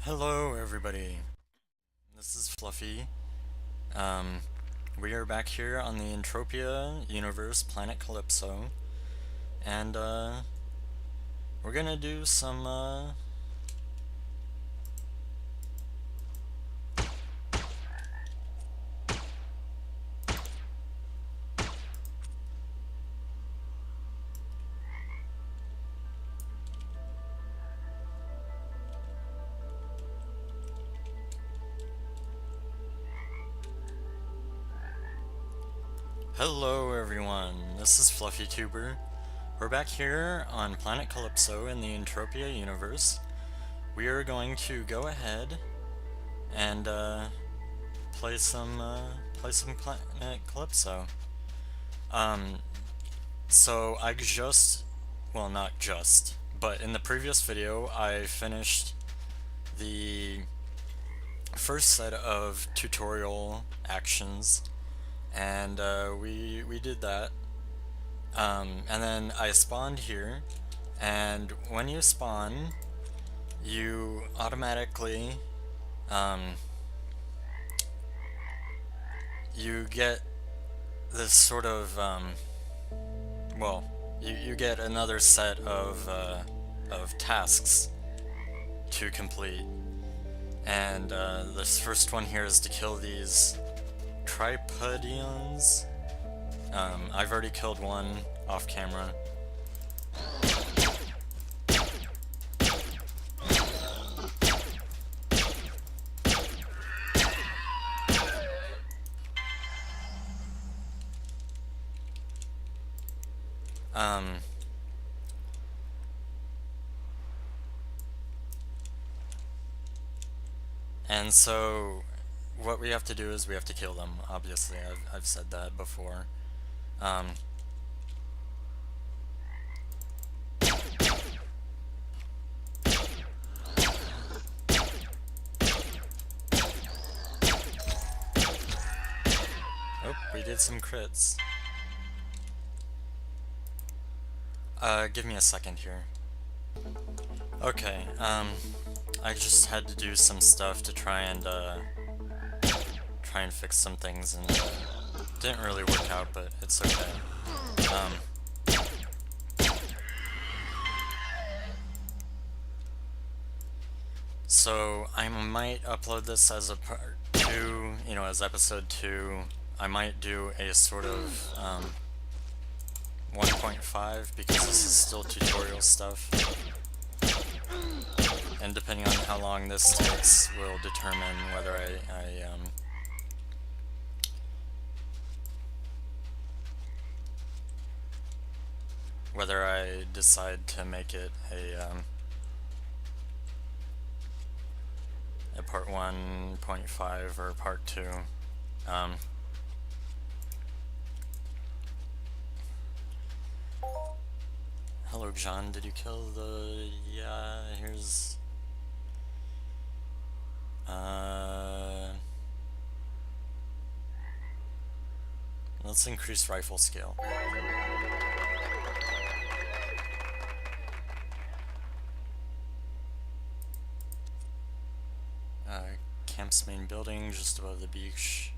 Hello everybody, this is Fluffy. Um, we are back here on the Entropia universe, planet Calypso, and we're gonna do some Hello everyone, this is FluffyTuber. We're back here on planet Calypso in the Entropia universe. We are going to go ahead and play some planet Calypso. Um, so I just, well, not just, but in the previous video I finished the first set of tutorial actions, and we did that. And then I spawned here, and when you spawn, you automatically you get this sort of well, you get another set of tasks to complete. And this first one here is to kill these tripodians. I've already killed one off camera. And so what we have to do is we have to kill them, obviously. I've said that before. Oh, we did some crits. Give me a second here. Okay, I just had to do some stuff to try and fix some things, and didn't really work out, but it's okay. So I might upload this as a part 2, you know, as episode 2. I might do a sort of 1.5 because this is still tutorial stuff. And depending on how long this takes will determine whether I decide to make it a part 1.5 or part 2. Hello John, did you kill the... yeah, here's... let's increase rifle scale. Camp's main building, just above the beach.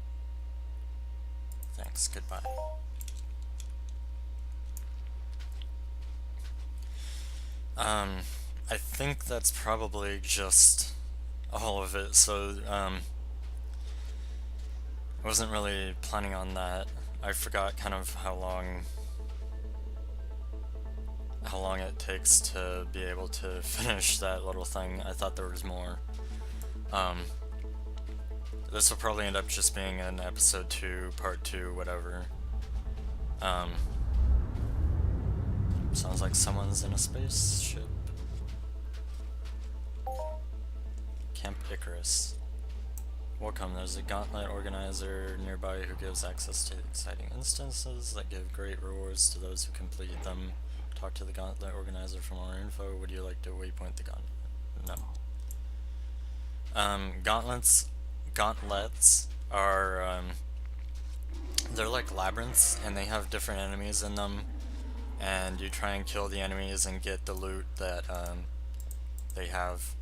Thanks, goodbye. I think that's probably just all of it, so, I wasn't really planning on that. I forgot kind of how long it takes to be able to finish that little thing. I thought there was more. This will probably end up just being an episode 2, part 2, whatever. Sounds like someone's in a spaceship. Camp Icarus. Welcome, there's a gauntlet organizer nearby who gives access to exciting instances that give great rewards to those who complete them. Talk to the gauntlet organizer for more info. Would you like to waypoint the gauntlet? No. Gauntlets are, they're like labyrinths, and they have different enemies in them, and you try and kill the enemies and get the loot that, they have.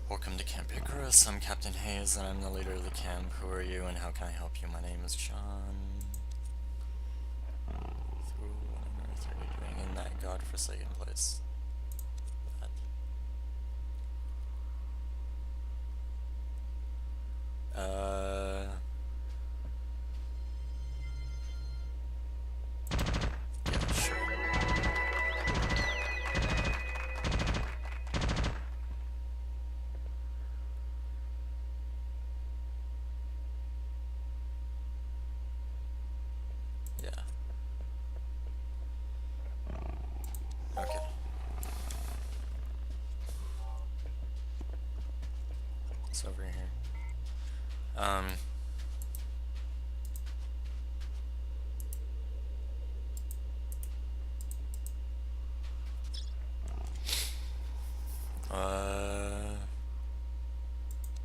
Welcome to Camp Icarus. I'm Captain Hayes, and I'm the leader of the camp. Who are you, and how can I help you? My name is John. Who on earth are you doing in that godforsaken place? Yeah, sure. Yeah. Okay. It's over here.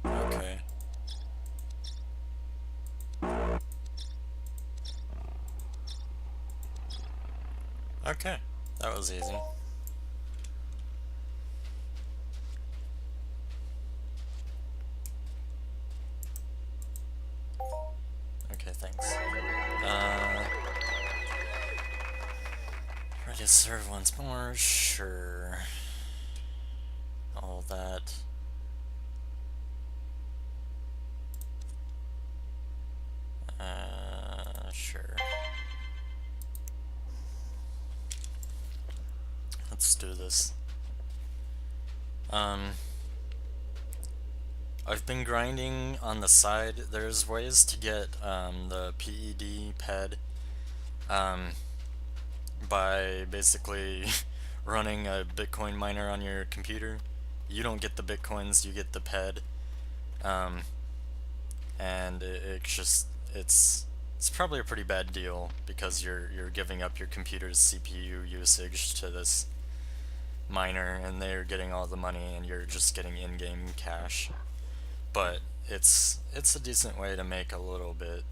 Okay. Okay, that was easy. Okay, thanks. Ready to serve once more? Sure. All that. Sure. Let's do this. I've been grinding on the side. There's ways to get the PED ped by basically running a Bitcoin miner on your computer. You don't get the Bitcoins, you get the ped. And it's probably a pretty bad deal because you're giving up your computer's CPU usage to this miner, and they're getting all the money, and you're just getting in-game cash. But it's a decent way to make a little bit.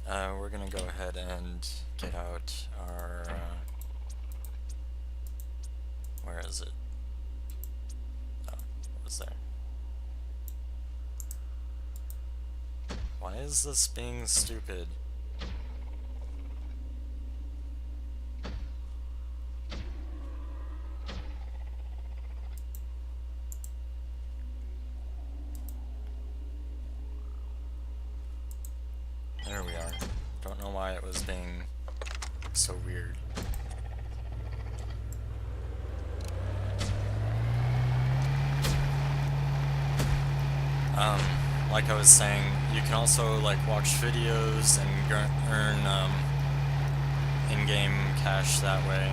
We're gonna go ahead and get out our. Where is it? Oh, it was there. Why is this being stupid? There we are. Don't know why it was being so weird. Like I was saying, you can also like watch videos and earn in-game cash that way.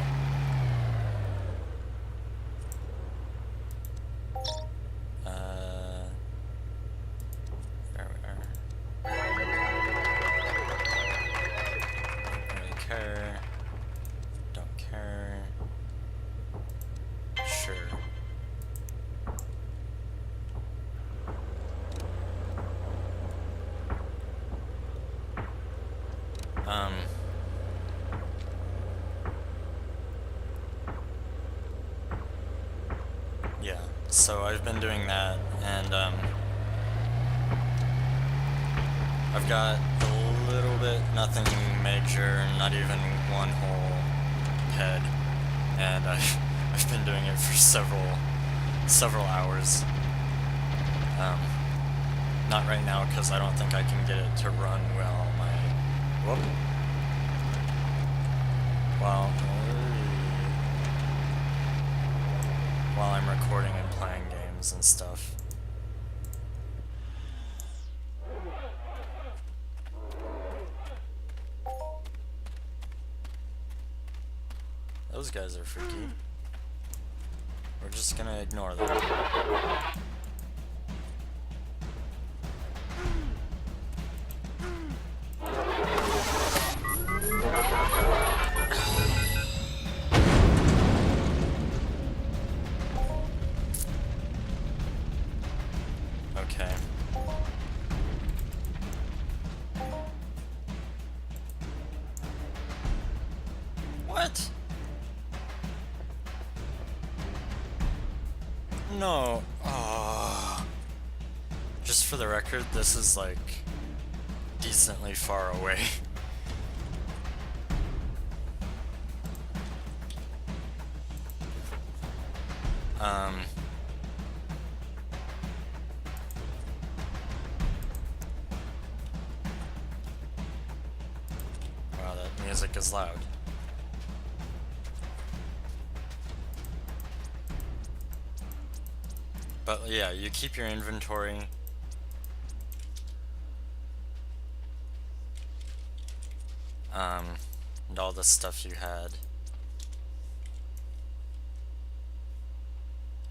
There we are. Don't really care. Don't care. Sure. Yeah, so I've been doing that, and I've got a little bit, nothing major, not even one whole ped, and I've been doing it for several hours. Not right now, because I don't think I can get it to run well. While I'm recording and playing games and stuff. Those guys are freaky. We're just gonna ignore them. Okay. What? no! Oh. Just for the record, this is like decently far away. Wow, that music is loud. But yeah, you keep your inventory. And all the stuff you had.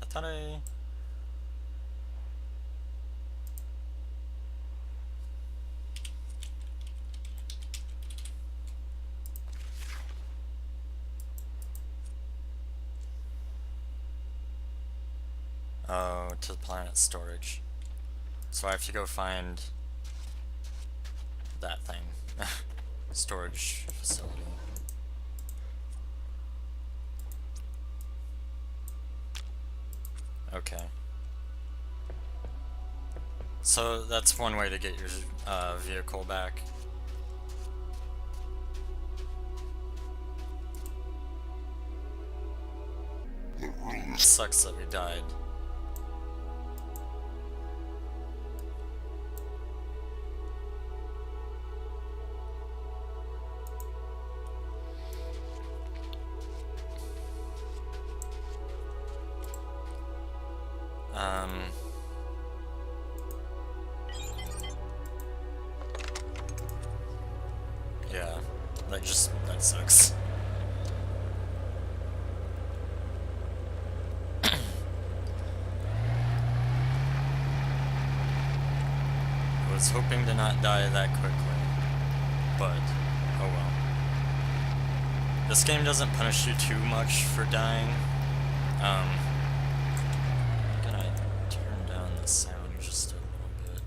I thought I... Oh, to the planet storage. So I have to go find that thing. Storage facility. Okay. So that's one way to get your vehicle back. Sucks that we died. Yeah, that sucks. I was hoping to not die that quickly, but oh well. This game doesn't punish you too much for dying. I'm gonna turn down the sound just a little bit.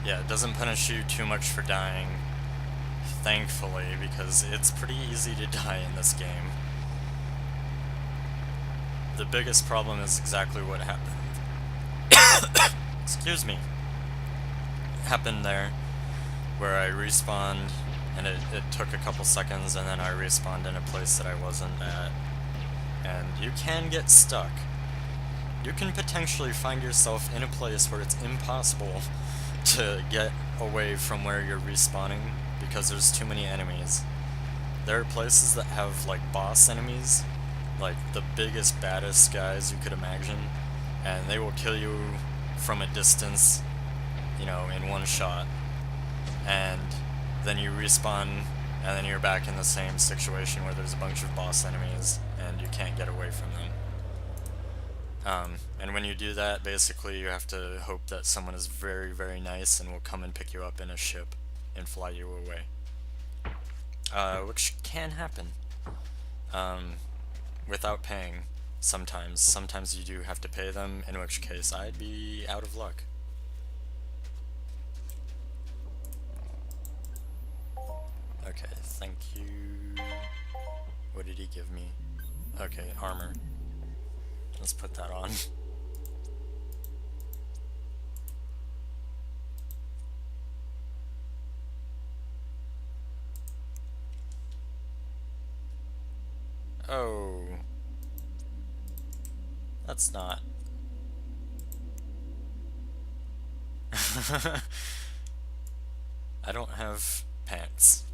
Yeah, it doesn't punish you too much for dying, thankfully, because it's pretty easy to die in this game. The biggest problem is exactly what happened. Excuse me. Happened there, where I respawned, and it took a couple seconds, and then I respawned in a place that I wasn't at. And you can get stuck. You can potentially find yourself in a place where it's impossible to get away from where you're respawning because there's too many enemies. There are places that have like boss enemies, like the biggest, baddest guys you could imagine, and they will kill you from a distance, you know, in one shot. And then you respawn, and then you're back in the same situation where there's a bunch of boss enemies, and you can't get away from them. And when you do that, basically you have to hope that someone is very, very nice and will come and pick you up in a ship and fly you away. Which can happen. Without paying, sometimes. Sometimes you do have to pay them, in which case I'd be out of luck. Okay, thank you. What did he give me? Okay, armor. Let's put that on. Oh. That's not. I don't have pants.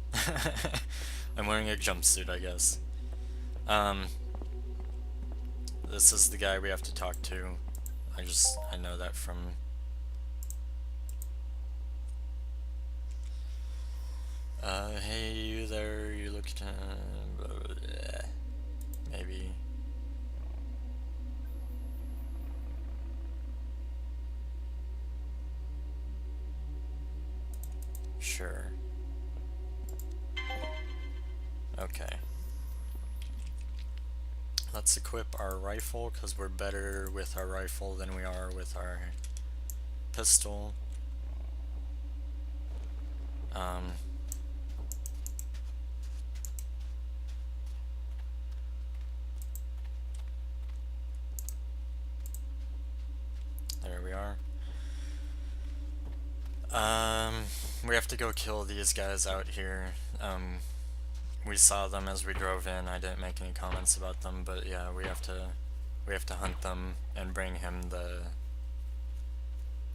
I'm wearing a jumpsuit, I guess. This is the guy we have to talk to. I know that from... hey, you there, you look to... maybe... Sure. Okay. Let's equip our rifle, because we're better with our rifle than we are with our pistol. We have to go kill these guys out here. We saw them as we drove in. I didn't make any comments about them, but yeah, we have to hunt them and bring him the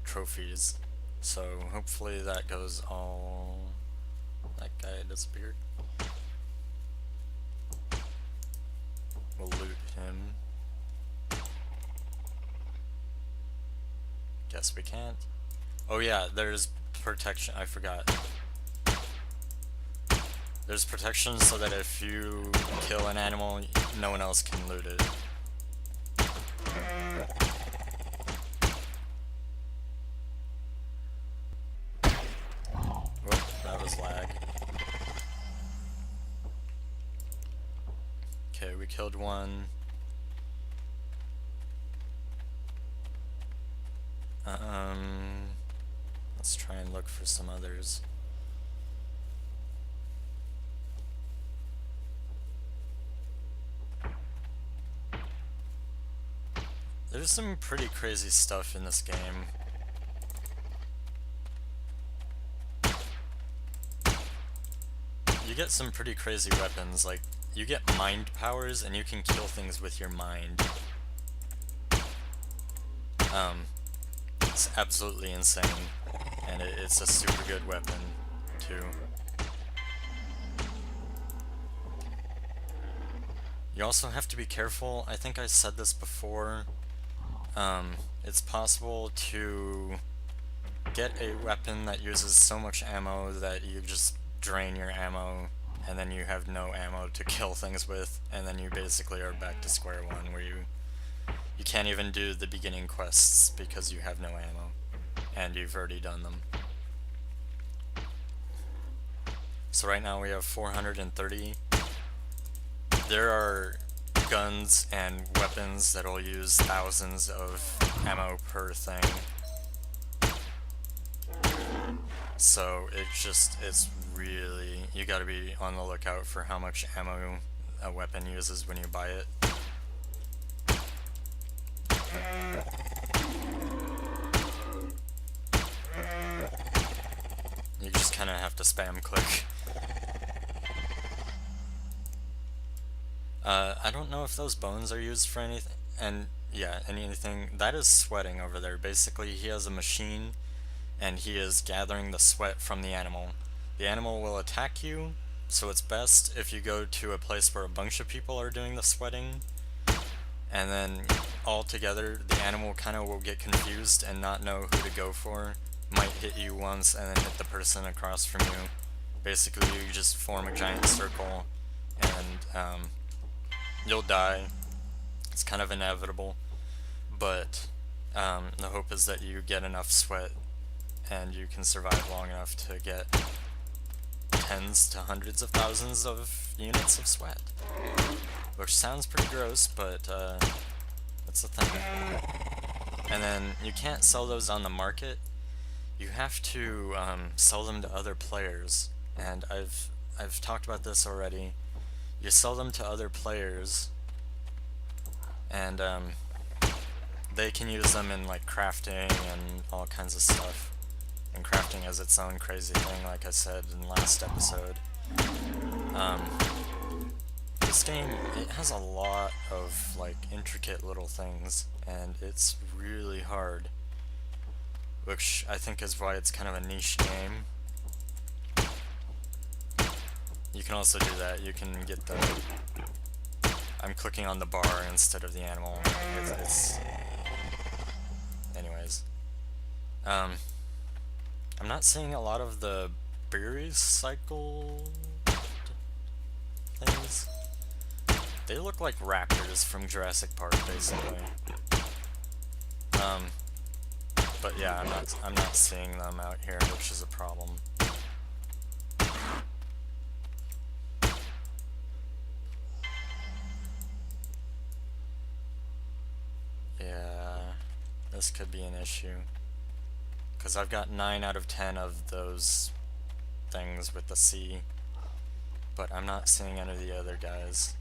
trophies. So hopefully that goes all... That guy disappeared. We'll loot him. Guess we can't. Oh yeah, there's protection. I forgot. There's protection so that if you kill an animal, no one else can loot it. Whoop, that was lag. Okay, we killed one. Let's try and look for some others. There's some pretty crazy stuff in this game. You get some pretty crazy weapons, like, you get mind powers and you can kill things with your mind. It's absolutely insane, and it's a super good weapon, too. You also have to be careful. I think I said this before. It's possible to get a weapon that uses so much ammo that you just drain your ammo, and then you have no ammo to kill things with, and then you basically are back to square one, where you can't even do the beginning quests because you have no ammo, and you've already done them. So right now we have 430. There are guns and weapons that'll use thousands of ammo per thing. So it's really, you gotta be on the lookout for how much ammo a weapon uses when you buy it. You just kinda have to spam click. I don't know if those bones are used for anything, and yeah, anything. That is sweating over there. Basically, he has a machine, and he is gathering the sweat from the animal. The animal will attack you, so it's best if you go to a place where a bunch of people are doing the sweating, and then all together, the animal kind of will get confused and not know who to go for. Might hit you once and then hit the person across from you. Basically, you just form a giant circle, and you'll die. It's kind of inevitable, but the hope is that you get enough sweat and you can survive long enough to get tens to hundreds of thousands of units of sweat. Which sounds pretty gross, but that's the thing. And then you can't sell those on the market. You have to sell them to other players, and I've talked about this already. You sell them to other players, and they can use them in like crafting and all kinds of stuff. And crafting has its own crazy thing, like I said in the last episode. This game, it has a lot of like intricate little things, and it's really hard, which I think is why it's kind of a niche game. You can also do that. You can get the... I'm clicking on the bar instead of the animal. Anyways. I'm not seeing a lot of the berry cycle things. They look like raptors from Jurassic Park, basically. But yeah, I'm not seeing them out here, which is a problem. Yeah, this could be an issue. Because I've got 9 out of 10 of those things with the C, but I'm not seeing any of the other guys.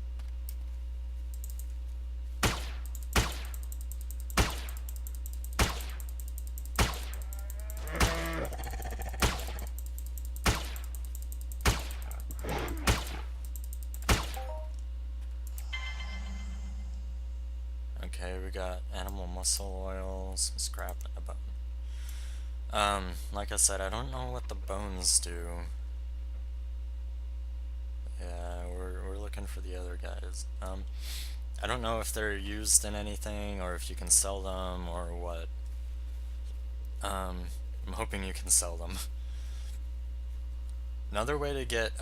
Okay, we got animal muscle oil, some scrap, and a bone. Like I said, I don't know what the bones do. Yeah, we're looking for the other guys. I don't know if they're used in anything, or if you can sell them, or what. I'm hoping you can sell them. Another way to get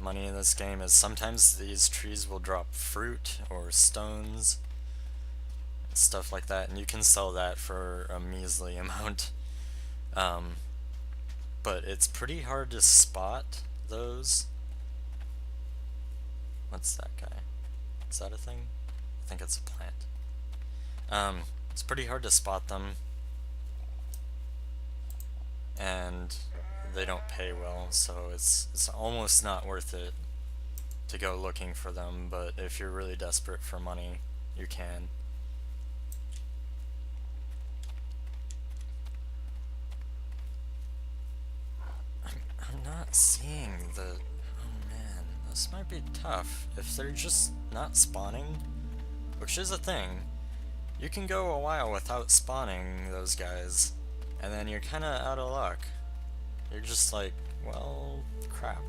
money in this game is sometimes these trees will drop fruit or stones, stuff like that, and you can sell that for a measly amount. But it's pretty hard to spot those. What's that guy? Is that a thing? I think it's a plant. It's pretty hard to spot them, and they don't pay well, so it's almost not worth it to go looking for them, but if you're really desperate for money, you can. I'm not seeing the... Oh man, this might be tough. If they're just not spawning, which is a thing, you can go a while without spawning those guys, and then you're kinda out of luck. You're just like, well, crap.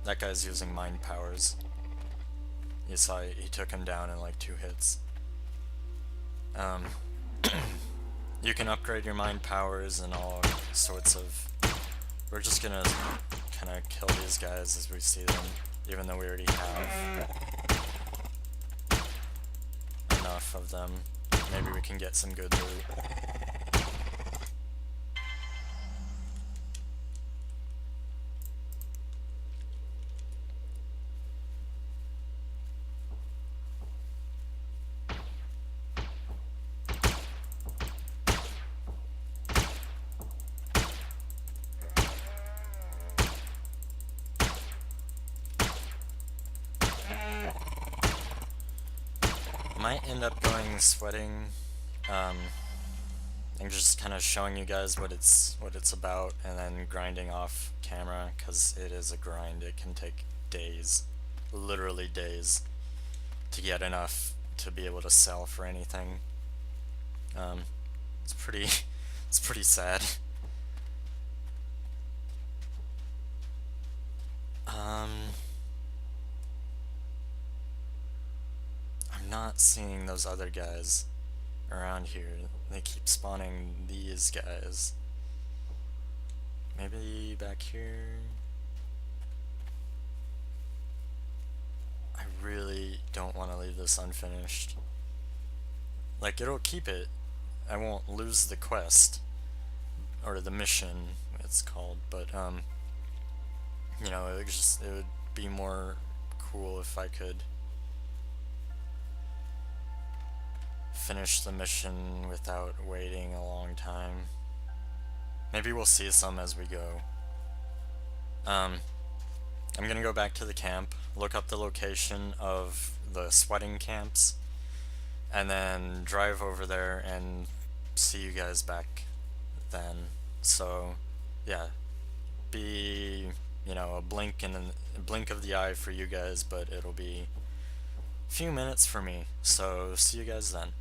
That guy's using mind powers. You saw he took him down in like 2 hits. You can upgrade your mind powers and all sorts of... We're just gonna kinda kill these guys as we see them, even though we already have enough of them. Maybe we can get some good loot. Might end up going sweating, and just kind of showing you guys what it's about, and then grinding off camera, because it is a grind. It can take days, literally days, to get enough to be able to sell for anything. It's pretty it's pretty sad. I'm not seeing those other guys around here. They keep spawning these guys. Maybe back here? I really don't want to leave this unfinished. Like, it'll keep it. I won't lose the quest. Or the mission, it's called. But, you know, it would be more cool if I could finish the mission without waiting a long time. Maybe we'll see some as we go. I'm gonna go back to the camp, look up the location of the sweating camps, and then drive over there and see you guys back then. So, yeah, be, you know, a blink of the eye for you guys, but it'll be a few minutes for me. So, see you guys then.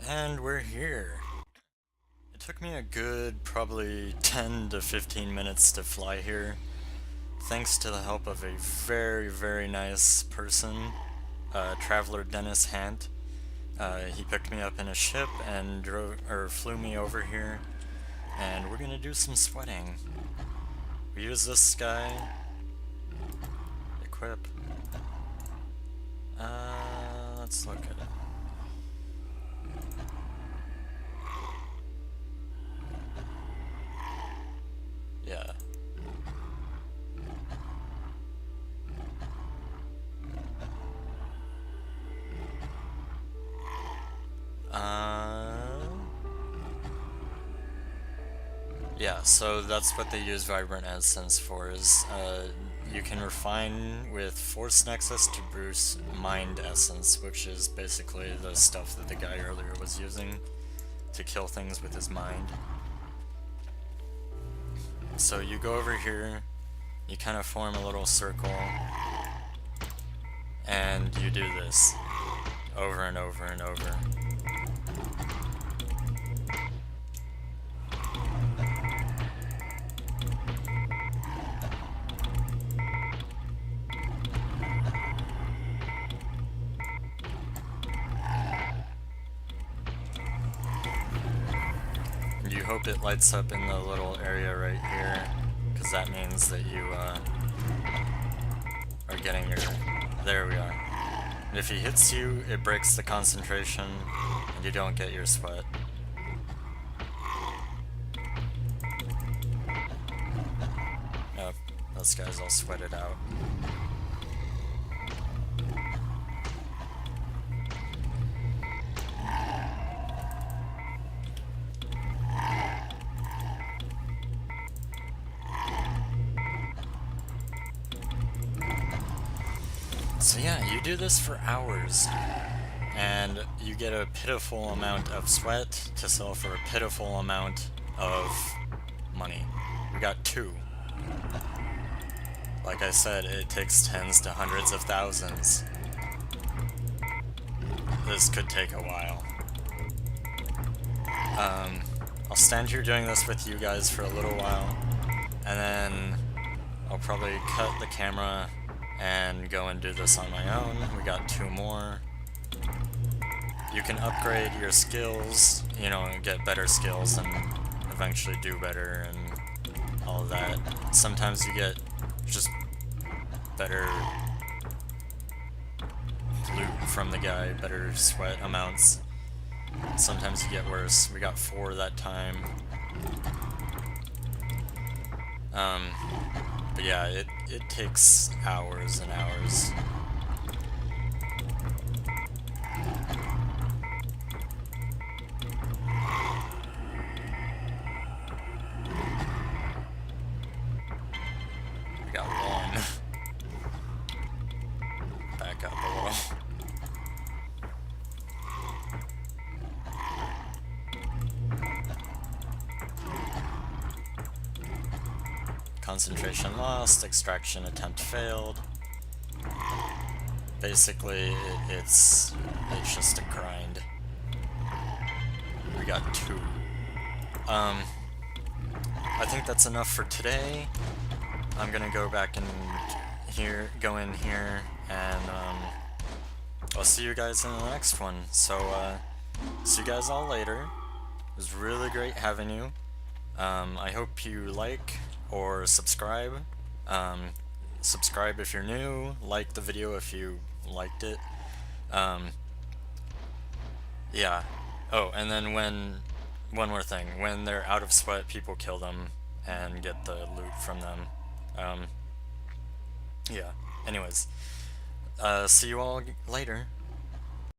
And we're here. It took me a good probably 10 to 15 minutes to fly here, thanks to the help of a very, very nice person, Traveler Dennis Hant. He picked me up in a ship and flew me over here, and we're gonna do some sweating. We use this guy. Equip. Let's look at it. Yeah. Yeah, so that's what they use Vibrant Essence for, is you can refine with Force Nexus to boost Mind Essence, which is basically the stuff that the guy earlier was using to kill things with his mind. So you go over here, you kind of form a little circle, and you do this over and over and over. You hope it lights up in the little area right here, because that means that you are getting your... There we are. And if he hits you, it breaks the concentration, and you don't get your sweat. Nope, those guys all sweated out. So yeah, you do this for hours, and you get a pitiful amount of sweat to sell for a pitiful amount of money. We got 2. Like I said, it takes tens to hundreds of thousands. This could take a while. I'll stand here doing this with you guys for a little while, and then I'll probably cut the camera and go and do this on my own. We got 2 more. You can upgrade your skills, you know, and get better skills and eventually do better and all of that. Sometimes you get just better loot from the guy, better sweat amounts. Sometimes you get worse. We got 4 that time. But yeah, it takes hours and hours. We got 1. Back up a little. Concentration lost, extraction attempt failed. Basically, it's just a grind. We got 2. I think that's enough for today. I'm gonna go back and go in here, and I'll see you guys in the next one. So, see you guys all later. It was really great having you. I hope you like or subscribe. Subscribe if you're new, like the video if you liked it. Yeah. Oh, and then one more thing, when they're out of sweat, people kill them and get the loot from them. Yeah. Anyways, see you all later.